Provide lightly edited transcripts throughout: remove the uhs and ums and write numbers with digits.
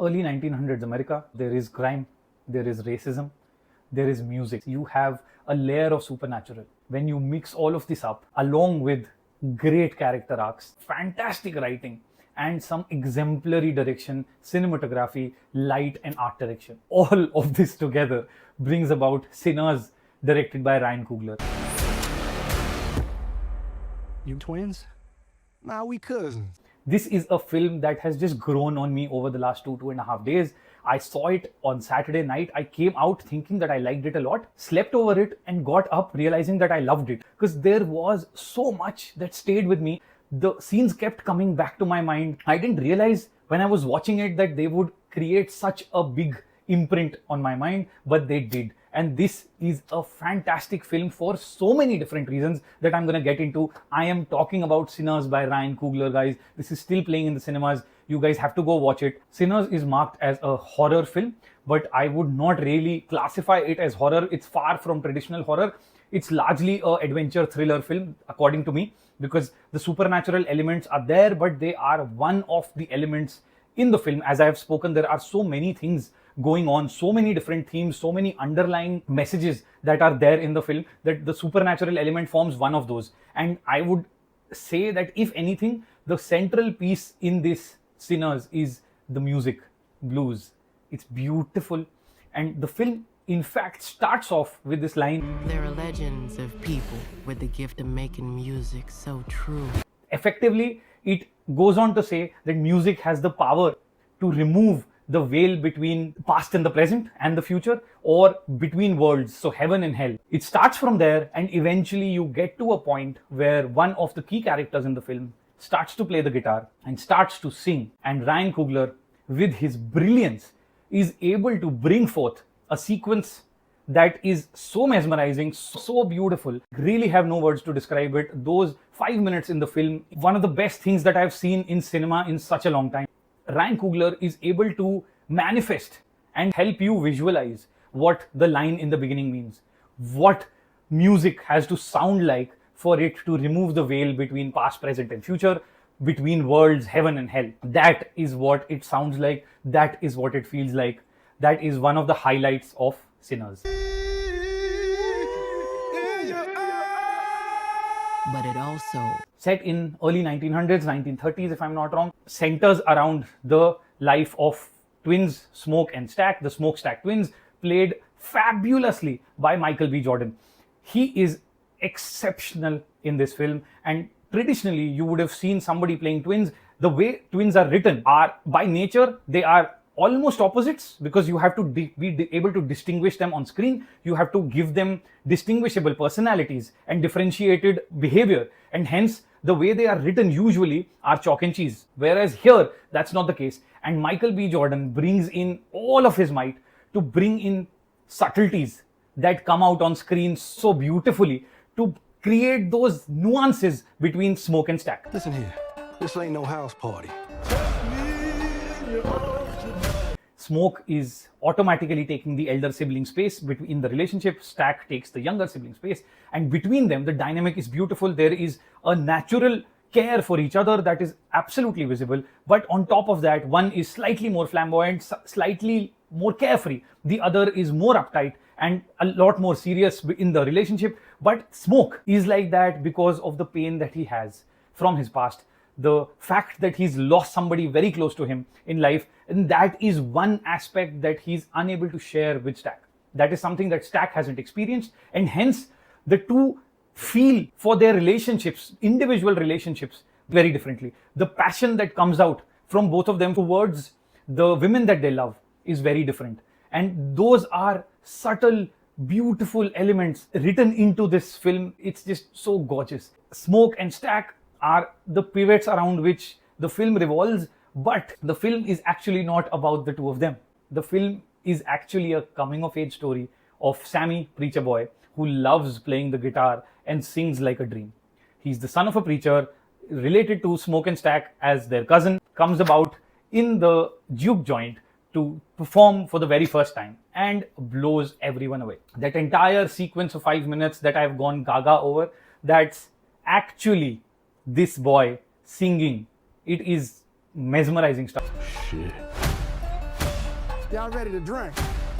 early 1900s America, there is crime, there is racism, there is music. You have a layer of supernatural. When you mix all of this up, along with great character arcs, fantastic writing, and some exemplary direction, cinematography, light, and art direction, all of this together brings about Sinners, directed by Ryan Coogler. You twins? Nah, we cousins. This is a film that has just grown on me over the last 2.5 days. I saw it on Saturday night. I came out thinking that I liked it a lot, slept over it, and got up realizing that I loved it because there was so much that stayed with me. The scenes kept coming back to my mind. I didn't realize when I was watching it that they would create such a big imprint on my mind, but they did. And this is a fantastic film for so many different reasons that I'm going to get into. I am talking about Sinners by Ryan Coogler, guys. This is still playing in the cinemas. You guys have to go watch it. Sinners is marked as a horror film, but I would not really classify it as horror. It's far from traditional horror. It's largely an adventure thriller film, according to me, because the supernatural elements are there, but they are one of the elements in the film. As I have spoken, there are so many things going on, so many different themes, so many underlying messages that are there in the film that the supernatural element forms one of those. And I would say that if anything, the central piece in this Sinners is the music, blues. It's beautiful. And the film, in fact, starts off with this line, "There are legends of people with the gift of making music so true." Effectively, it goes on to say that music has the power to remove the veil between past and the present and the future, or between worlds, so heaven and hell. It starts from there, and eventually you get to a point where one of the key characters in the film starts to play the guitar and starts to sing. And Ryan Coogler, with his brilliance, is able to bring forth a sequence that is so mesmerizing, so beautiful. Really have no words to describe it. Those 5 minutes in the film, one of the best things that I've seen in cinema in such a long time. Ryan Coogler is able to manifest and help you visualize what the line in the beginning means, what music has to sound like for it to remove the veil between past, present, and future, between worlds, heaven and hell. That is what it sounds like. That is what it feels like. That is one of the highlights of Sinners. But it also, set in early 1900s, 1930s, if I'm not wrong, centers around the life of twins, Smoke and Stack, the Smokestack twins, played fabulously by Michael B. Jordan. He is exceptional in this film, and traditionally you would have seen somebody playing twins. The way twins are written are, by nature, they are almost opposites, because you have to be able to distinguish them on screen. You have to give them distinguishable personalities and differentiated behavior, and hence the way they are written usually are chalk and cheese, whereas here that's not the case. And Michael B. Jordan brings in all of his might to bring in subtleties that come out on screen so beautifully to create those nuances between Smoke and Stack. Listen here, this ain't no house party. Smoke is automatically taking the elder sibling space between the relationship. Stack takes the younger sibling space, and between them the dynamic is beautiful. There is a natural care for each other that is absolutely visible, but on top of that, one is slightly more flamboyant, slightly more carefree. The other is more uptight and a lot more serious in the relationship. But Smoke is like that because of the pain that he has from his past, the fact that he's lost somebody very close to him in life, and that is one aspect that he's unable to share with Stack. That is something that Stack hasn't experienced, and hence the two feel for their relationships, individual relationships, very differently. The passion that comes out from both of them towards the women that they love is very different, and those are subtle, beautiful elements written into this film. It's just so gorgeous. Smoke and Stack are the pivots around which the film revolves, but the film is actually not about the two of them. The film is actually a coming-of-age story of Sammy, preacher boy, who loves playing the guitar and sings like a dream. He's the son of a preacher, related to Smoke and Stack as their cousin, comes about in the juke joint to perform for the very first time and blows everyone away. That entire sequence of 5 minutes that I've gone gaga over, that's actually this boy singing. It is mesmerizing stuff. Shit. Y'all ready to drink?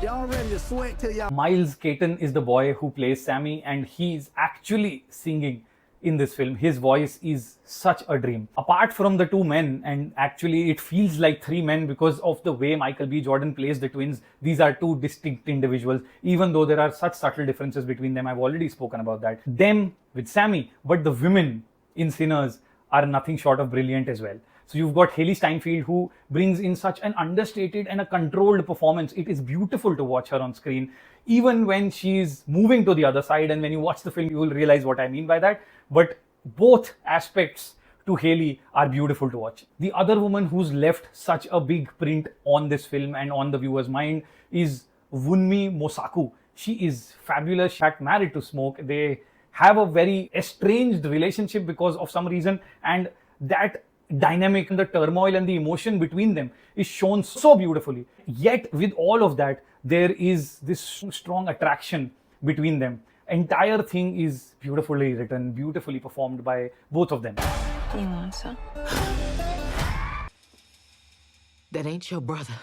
Y'all ready to sweat till y'all... Miles Caton is the boy who plays Sammy, and he's actually singing in this film. His voice is such a dream. Apart from the two men, and actually it feels like three men because of the way Michael B. Jordan plays the twins, these are two distinct individuals, even though there are such subtle differences between them. I've already spoken about that. Them with Sammy, but the women in Sinners are nothing short of brilliant as well. So you've got Haley Steinfeld, who brings in such an understated and a controlled performance. It is beautiful to watch her on screen, even when she's moving to the other side. And when you watch the film, you will realize what I mean by that. But both aspects to Haley are beautiful to watch. The other woman who's left such a big print on this film and on the viewer's mind is Wunmi Mosaku. She is fabulous. She got married to Smoke. They have a very estranged relationship because of some reason, and that dynamic and the turmoil and the emotion between them is shown so beautifully. Yet with all of that, there is this strong attraction between them. Entire thing is beautifully written, beautifully performed by both of them. You want some? That ain't your brother.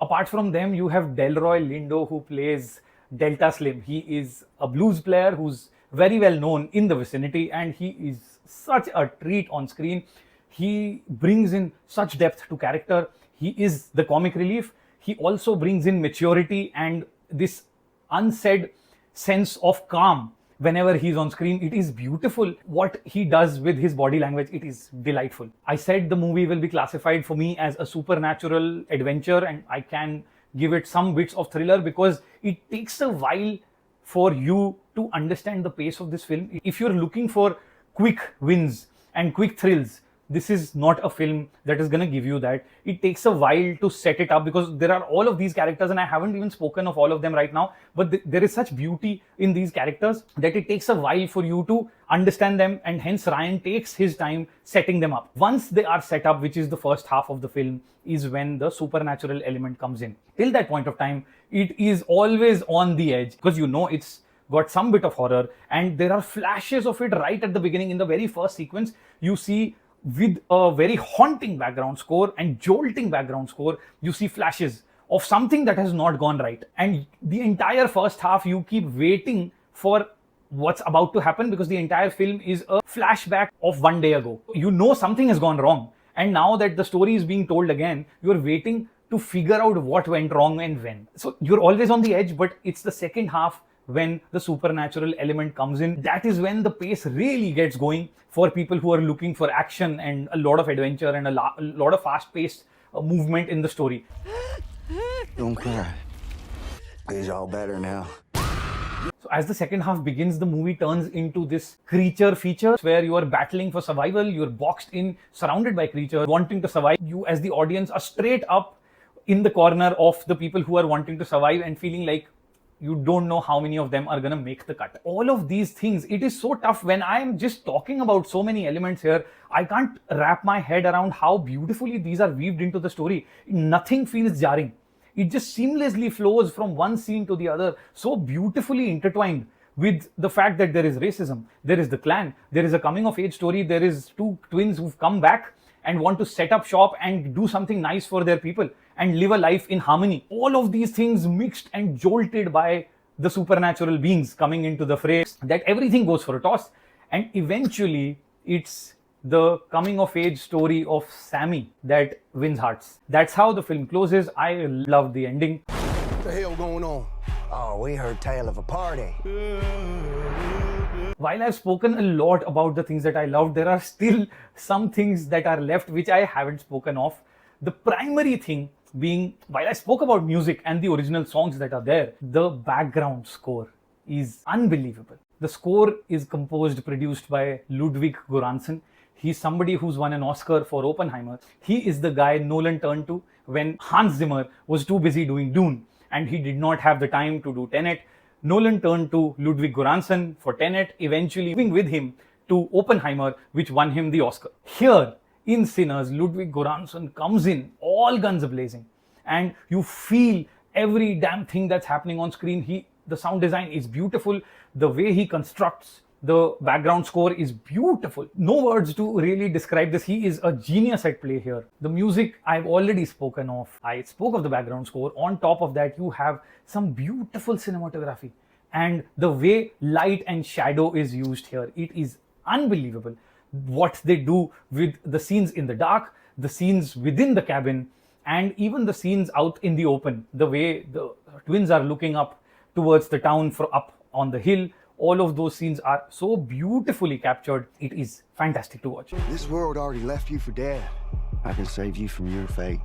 Apart from them, you have Delroy Lindo, who plays Delta Slim. He is a blues player who's very well known in the vicinity, and he is such a treat on screen. He brings in such depth to character. He is the comic relief. He also brings in maturity and this unsaid sense of calm whenever he's on screen. It is beautiful what he does with his body language. It is delightful. I said the movie will be classified for me as a supernatural adventure, and I can give it some bits of thriller because it takes a while for you to understand the pace of this film. If you're looking for quick wins and quick thrills, this is not a film that is going to give you that. It takes a while to set it up because there are all of these characters, and I haven't even spoken of all of them right now, but there is such beauty in these characters that it takes a while for you to understand them, and hence Ryan takes his time setting them up. Once they are set up, which is the first half of the film, is when the supernatural element comes in. Till that point of time, it is always on the edge because you know it's got some bit of horror, and there are flashes of it right at the beginning. In the very first sequence, you see, with a very haunting background score and jolting background score, you see flashes of something that has not gone right. And the entire first half, you keep waiting for what's about to happen because the entire film is a flashback of one day ago. You know something has gone wrong. And now that the story is being told again, you're waiting to figure out what went wrong and when. So you're always on the edge, but it's the second half when the supernatural element comes in. That is when the pace really gets going for people who are looking for action and a lot of adventure and a lot of fast-paced movement in the story. Don't cry. He's all better now. So as the second half begins, the movie turns into this creature feature where you are battling for survival. You're boxed in, surrounded by creatures, wanting to survive. You as the audience are straight up in the corner of the people who are wanting to survive and feeling like you don't know how many of them are going to make the cut. All of these things, it is so tough when I'm just talking about so many elements here. I can't wrap my head around how beautifully these are weaved into the story. Nothing feels jarring. It just seamlessly flows from one scene to the other, so beautifully intertwined with the fact that there is racism, there is the clan, there is a coming of age story, there is two twins who've come back and want to set up shop and do something nice for their people and live a life in harmony. All of these things mixed and jolted by the supernatural beings coming into the fray, that everything goes for a toss, and eventually it's the coming of age story of Sammy that wins hearts. That's how the film closes. I love the ending. What the hell going on? Oh, we heard tale of a party. While I've spoken a lot about the things that I loved, there are still some things that are left which I haven't spoken of. The primary thing being, while I spoke about music and the original songs that are there, the background score is unbelievable. The score is composed, produced by Ludwig Göransson. He's somebody who's won an Oscar for Oppenheimer. He is the guy Nolan turned to when Hans Zimmer was too busy doing Dune and he did not have the time to do Tenet. Nolan turned to Ludwig Göransson for Tenet, eventually moving with him to Oppenheimer, which won him the Oscar. Here in Sinners, Ludwig Göransson comes in all guns blazing, and you feel every damn thing that's happening on screen. The sound design is beautiful. The way he constructs The background score is beautiful. No words to really describe this. He is a genius at play here. The music I've already spoken of. I spoke of the background score. On top of that, you have some beautiful cinematography. And the way light and shadow is used here, it is unbelievable. What they do with the scenes in the dark, the scenes within the cabin, and even the scenes out in the open, the way the twins are looking up towards the town up on the hill, all of those scenes are so beautifully captured. It is fantastic to watch. This world already left you for dead. I can save you from your fate.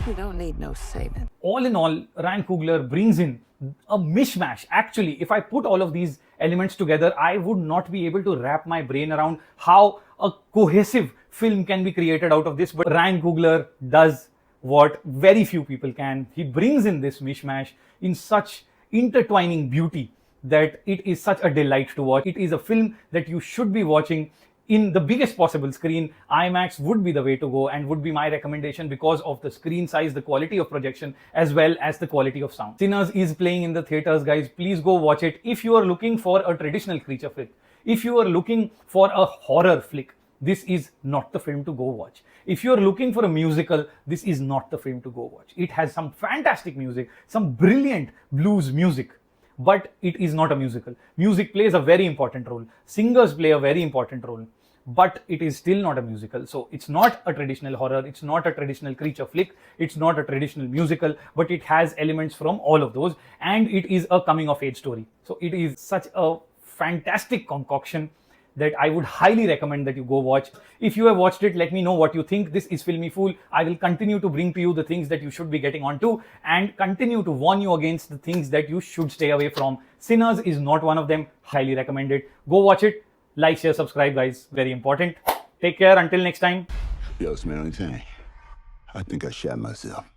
You don't need no saving. All in all, Ryan Coogler brings in a mishmash. Actually, if I put all of these elements together, I would not be able to wrap my brain around how a cohesive film can be created out of this. But Ryan Coogler does what very few people can. He brings in this mishmash in such intertwining beauty that it is such a delight to watch. It is a film that you should be watching in the biggest possible screen. IMAX would be the way to go and would be my recommendation because of the screen size, the quality of projection, as well as the quality of sound. Sinners is playing in the theaters, guys. Please go watch it. If you are looking for a traditional creature flick, if you are looking for a horror flick, this is not the film to go watch. If you are looking for a musical, this is not the film to go watch. It has some fantastic music, some brilliant blues music, but it is not a musical. Music plays a very important role. Singers play a very important role, but it is still not a musical. So it's not a traditional horror. It's not a traditional creature flick. It's not a traditional musical, but it has elements from all of those. And it is a coming of age story. So it is such a fantastic concoction that I would highly recommend that you go watch. If you have watched it, let me know what you think. This is Filmy Fool. I will continue to bring to you the things that you should be getting onto and continue to warn you against the things that you should stay away from. Sinners is not one of them. Highly recommended. Go watch it. Like, share, subscribe, guys. Very important. Take care. Until next time. Yo, smell anything? I think I shot myself.